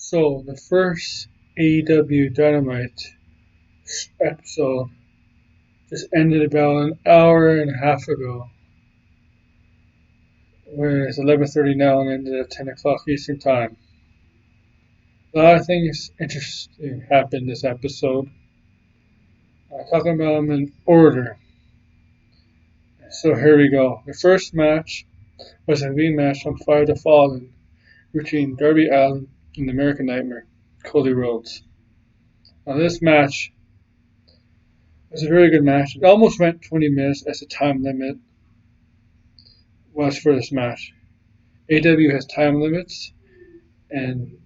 So, the first AEW Dynamite episode just ended about an hour and a half ago, where it's 11:30 now and ended at 10 o'clock Eastern Time. A lot of things interesting happened this episode. I'm talking about them in order. So here we go. The first match was a rematch from Fire the Fallen between Darby Allin and the American Nightmare, Cody Rhodes. Now this match was a very good match. It almost went 20 minutes as the time limit was for this match. AEW has time limits, and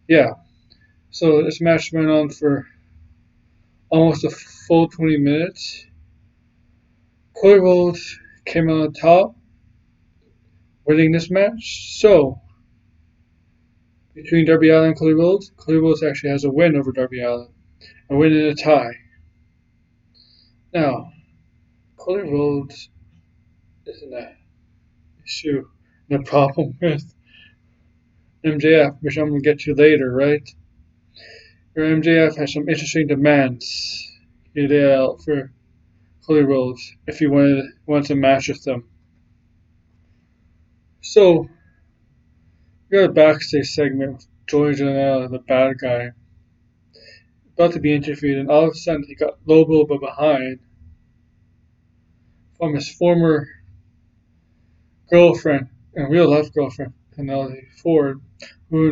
yeah. So this match went on for almost a full 20 minutes. Cody Rhodes came out on top, winning this match. So, between Darby Allin and Cody Rhodes actually has a win over Darby Allin, a win in a tie. Now, Cody Rhodes isn't an issue, no problem with MJF, which I'm going to get to later, right? Where MJF has some interesting demands he laid out for Cody Rhodes if he wants a match with them. So, we got a backstage segment with Joey Janela, the bad guy, about to be interviewed, and all of a sudden he got Lobo behind from his former girlfriend, and real life girlfriend, Penelope Ford, who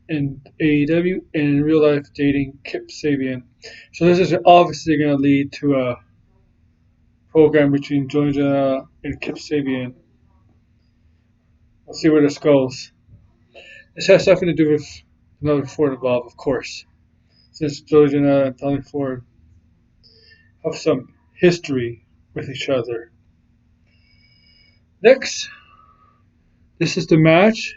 in AEW and in real life dating Kip Sabian. So this is obviously going to lead to a program between Joey Janela and Kip Sabian. We'll see where this goes. This has something to do with Penelope Ford involved, of course, since Joey Janela and Penelope Ford have some history with each other. Next, this is the match,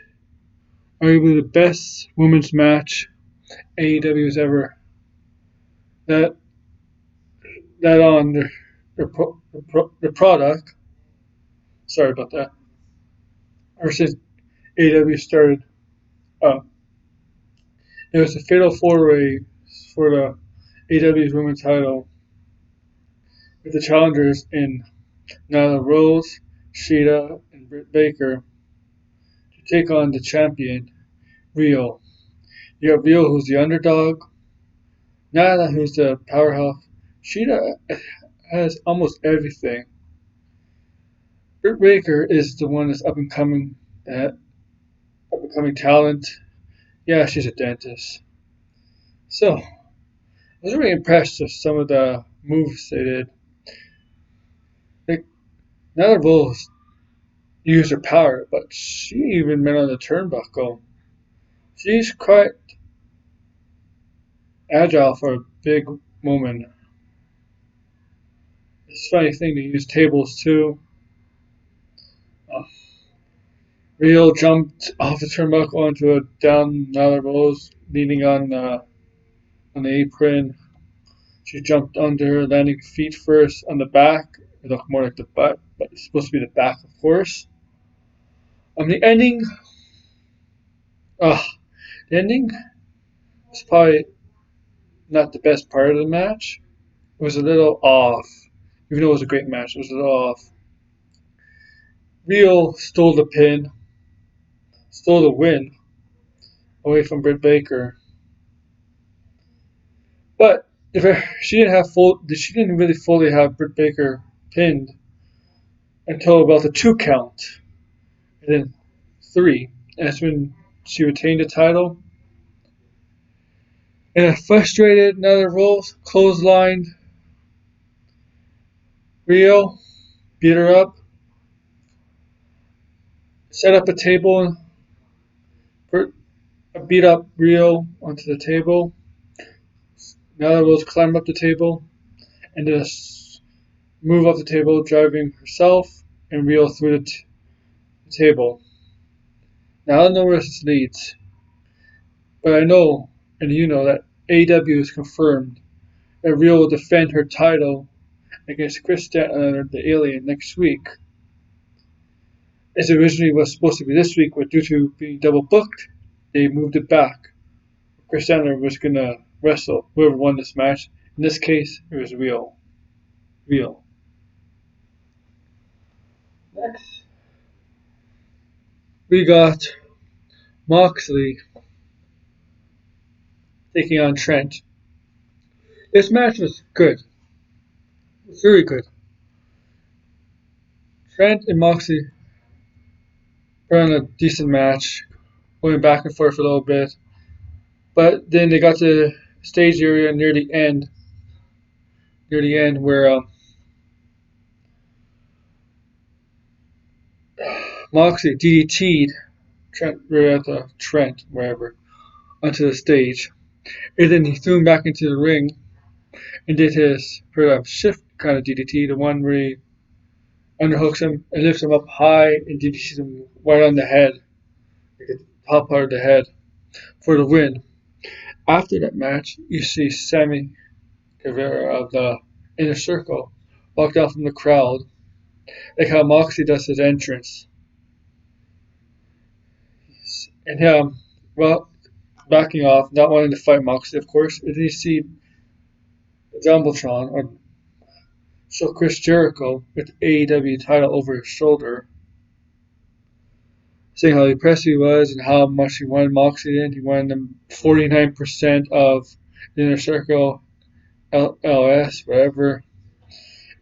arguably the best women's match AEW has ever that on the product. Sorry about that. Ever since AEW started, it was a fatal four-way for the AEW's women's title with the challengers in Nylarose, Shida, and Brittbaker to take on the champion, Rhio. You have Rhio, who's the underdog, Nyla, who's the powerhouse. Shida has almost everything. Brittbaker is the one that's up and coming talent. Yeah, she's a dentist. So, I was really impressed with some of the moves they did. Like, Nyla Rose used her power, but she even went on the turnbuckle. She's quite agile for a big woman. It's a funny thing to use tables too. Rhio jumped off the turnbuckle onto a down Nyla Rose, leaning on the apron. She jumped under, landing feet first on the back. It looked more like the butt, but it's supposed to be the back, of course. The ending was probably not the best part of the match. It was a little off. Even though it was a great match, it was a little off. Rhio stole the win away from Brittbaker. But she didn't really fully have Brittbaker pinned until about the 2 count, and then 3. And that's when she retained the title. And a frustrated Nyla Rose clotheslined Rhio, beat her up, set up a table, beat up Rhio onto the table. Nyla Rose climbed up the table and did a move off the table, driving herself and Rhio through the table. Now I don't know where this leads, but I know, and you know, that AEW has confirmed that Rhio will defend her title against Chris Statlander, the Alien, next week. It originally was supposed to be this week, but due to being double booked, they moved it back. Chris Sandler was gonna wrestle whoever won this match. In this case, it was Rhio. Next, we got Moxley taking on Trent. This match was good. Very good. Trent and Moxley put on a decent match, going back and forth a little bit. But then they got to the stage area near the end where Moxley DDT'd Trent, wherever, onto the stage. And then he threw him back into the ring and did his shift kind of DDT, the one where he underhooks him and lifts him up high and DDTs him right on the head, like the top part of the head, for the win. After that match, you see Sammy Guevara of the Inner Circle walked out from the crowd, like how Moxley does his entrance. And backing off, not wanting to fight Moxley, of course. And then you see Jumbotron, or so Chrisjericho, with the AEW title over his shoulder, saying how impressed he was and how much he wanted Moxley in. He wanted him 49% of the Inner Circle, LS, whatever.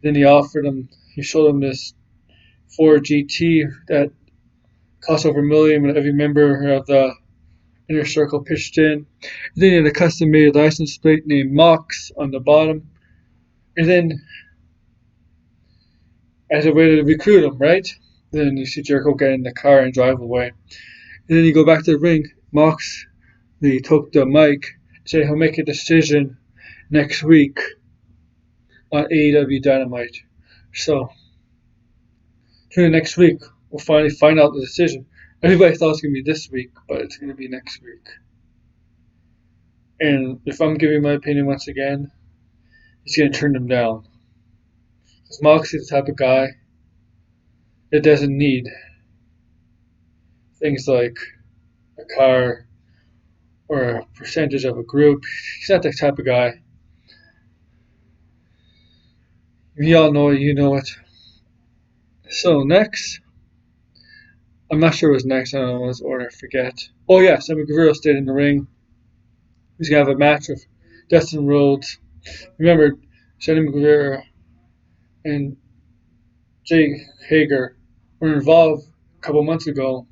Then he showed him this 4GT that cost over $1 million when every member of the Inner Circle pitched in. And then he had a custom made license plate named Mox on the bottom. And then, as a way to recruit him, right? Then you see Jericho get in the car and drive away. And then you go back to the ring. Moxley took the mic and said he'll make a decision next week on AEW Dynamite. So, tune in next week. We'll finally find out the decision. Everybody thought it was going to be this week, but it's going to be next week. And if I'm giving my opinion once again, he's going to turn them down. Because Moxley's the type of guy that doesn't need things like a car or a percentage of a group. He's not that type of guy. We all know it, you know it. So next, I'm not sure what's next. I don't know what's order. I forget. Oh yeah, Sammy Guevara stayed in the ring. He's gonna have a match with Dustin Rhodes. Remember, Sammy Guevara and Jake Hager were involved a couple months ago.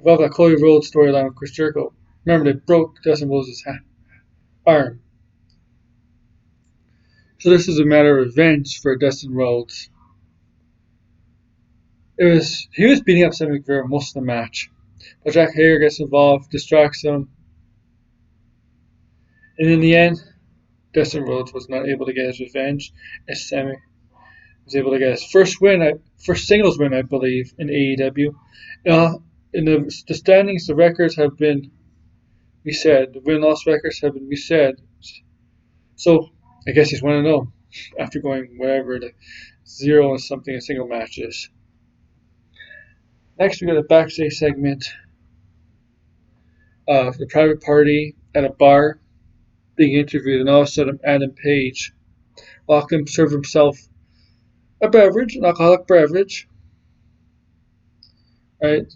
Involved that Cody Rhodes storyline with Chris Jericho. Remember, they broke Dustin Rhodes' arm. So this is a matter of revenge for Dustin Rhodes. He was beating up Sammy Guevara most of the match. But Jack Hager gets involved, distracts him. And in the end, Dustin Rhodes was not able to get his revenge, as Sammy was able to get his first singles win, I believe, in AEW. In the standings, the records have been reset. The win-loss records have been reset. So I guess he's 1-0 after going whatever the 0 and something in single matches. Next, we got a backstage segment of the private party at a bar being interviewed, and all of a sudden Adam Page walked in, served himself a beverage, an alcoholic beverage, right?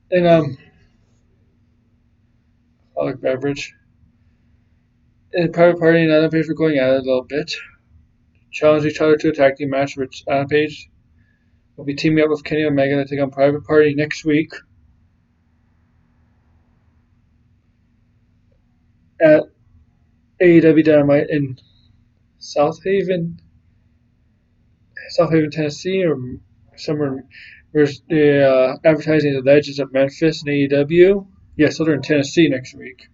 And alcoholic beverage. And the private party and Adam Page were going at it a little bit, challenged each other to a tag team match, which Adam Page will be teaming up with Kenny Omega to take on Private Party next week at AEW Dynamite in South Haven, Tennessee, or somewhere where the advertising the Legends of Memphis and AEW. Yeah, so they're in Tennessee next week.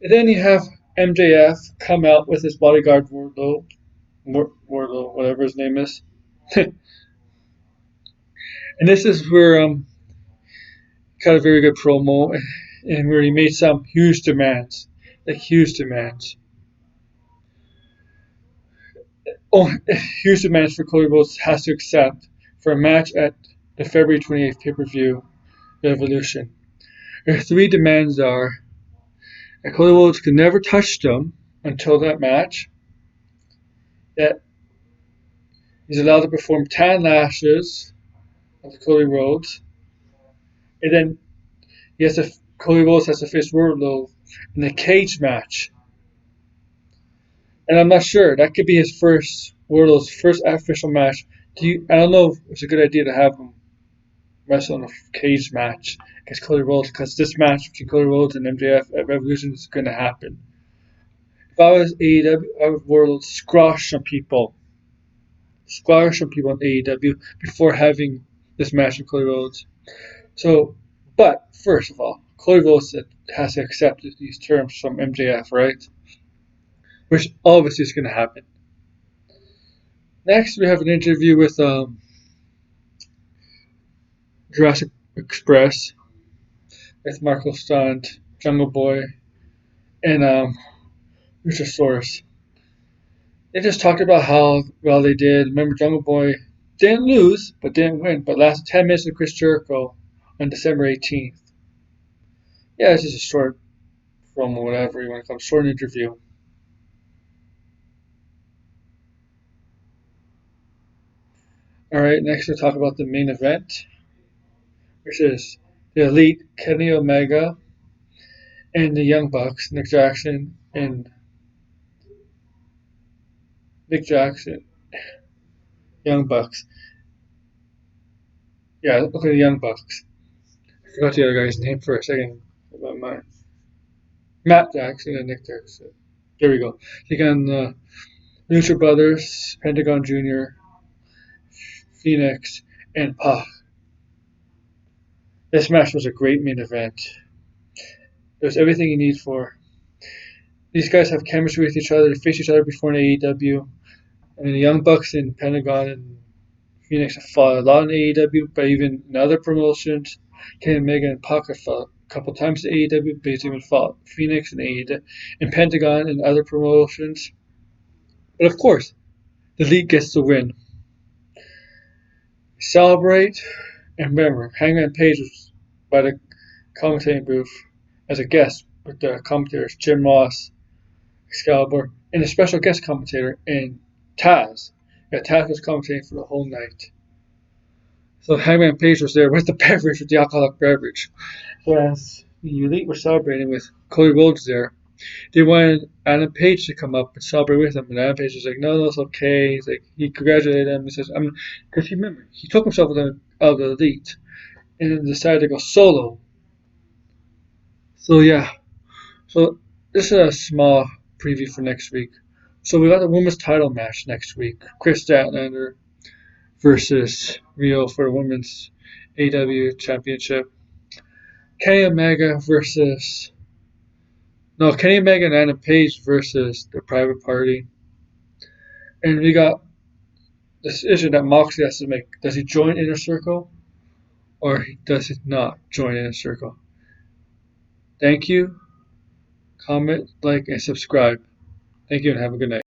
And then you have MJF come out with his bodyguard Wardlow, whatever his name is. And this is where cut a very good promo, and where he made some huge demands. Oh, huge demands for Cody Rhodes has to accept for a match at the February 28th pay-per-view Revolution. Their 3 demands are that Cody Rhodes could never touch them until that match, that he's allowed to perform 10 lashes of Cody Rhodes, and then Cody Rhodes has to face Wardlow in a cage match. And I'm not sure. That could be Wardlow's first official match. I don't know if it's a good idea to have him wrestle in a cage match against Cody Rhodes, because this match between Cody Rhodes and MJF at Revolution is going to happen. If I was AEW, I would Wardlow squash some people in AEW before having this match with Cody Rhodes. But first of all, Cody Rhodes has to accept these terms from MJF, right? Which obviously is going to happen. Next, we have an interview with Jurassic Express with Marco Stunt, Jungle Boy, and Luchasaurus. They just talked about how well they did. Remember, Jungle Boy didn't lose, but didn't win, but lasted 10 minutes with Chrisjericho on December 18th. Yeah, it's just a short promo, whatever you want to call it, short interview. Alright, next we'll talk about the main event, which is the Elite Kenny Omega and the Young Bucks, Nick Jackson, Young Bucks. Yeah, look at the Young Bucks. I forgot the other guy's name for a second. About mine. Matt Jackson and Nick Jackson. There we go. Taking the Lucha Brothers, Pentagon Jr., Phoenix, and Pac. This match was a great main event. It was everything you need for. These guys have chemistry with each other. They face each other before in AEW. And the Young Bucks and Pentagon and Phoenix have fought a lot in AEW, but even in other promotions. Kenny Omega and Pac have fought a couple times in AEW, but he's even fought Phoenix and AEW, and Pentagon and other promotions. But of course, the Elite gets the win. Celebrate, and remember, Hangman Page was by the commentating booth as a guest with the commentators Jim Ross, Excalibur, and a special guest commentator in Taz. Yeah, Taz was commentating for the whole night. So Hangman Page was there with the beverage, with the alcoholic beverage. So as the Elite were celebrating with Cody Rhodes there, they wanted Adam Page to come up and celebrate with them. And Adam Page was like, no, it's okay. He's like, he congratulated him. He says, because remember, he took himself out of the Elite and then decided to go solo. So yeah. So this is a small preview for next week. So we got the women's title match next week. Chris Statlander versus Rhio for the women's AEW championship. Kenny Omega and Adam Page versus the Private Party. And we got this issue that Moxley has to make. Does he join Inner Circle or does he not join Inner Circle? Thank you. Comment, like, and subscribe. Thank you and have a good night.